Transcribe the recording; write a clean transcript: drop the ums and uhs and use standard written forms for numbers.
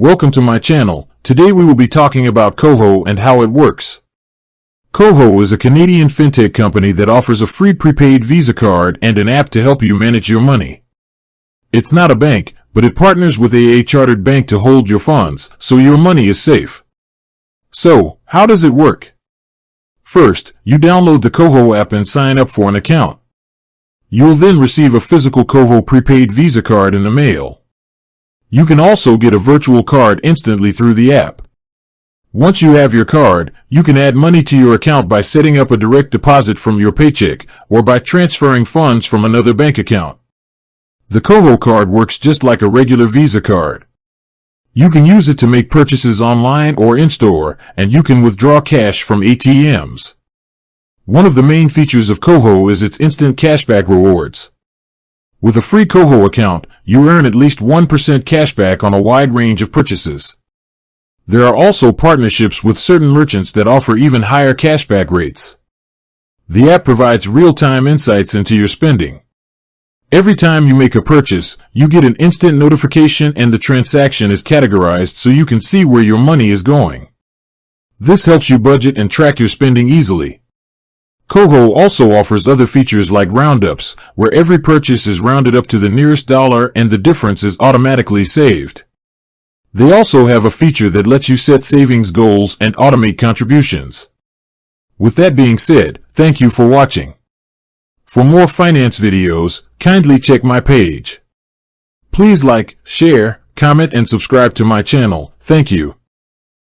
Welcome to my channel. Today we will be talking about Koho and how it works. Koho is a Canadian fintech company that offers a free prepaid Visa card and an app to help you manage your money. It's not a bank, but it partners with a chartered bank to hold your funds, so your money is safe. So, how does it work? First, you download the Koho app and sign up for an account. You'll then receive a physical Koho prepaid Visa card in the mail. You can also get a virtual card instantly through the app. Once you have your card, you can add money to your account by setting up a direct deposit from your paycheck or by transferring funds from another bank account. The Koho card works just like a regular Visa card. You can use it to make purchases online or in-store, and you can withdraw cash from ATMs. One of the main features of Koho is its instant cashback rewards. With a free Koho account, you earn at least 1% cashback on a wide range of purchases. There are also partnerships with certain merchants that offer even higher cashback rates. The app provides real-time insights into your spending. Every time you make a purchase, you get an instant notification and the transaction is categorized so you can see where your money is going. This helps you budget and track your spending easily. Koho also offers other features like roundups, where every purchase is rounded up to the nearest dollar and the difference is automatically saved. They also have a feature that lets you set savings goals and automate contributions. With that being said, thank you for watching. For more finance videos, kindly check my page. Please like, share, comment and subscribe to my channel. Thank you.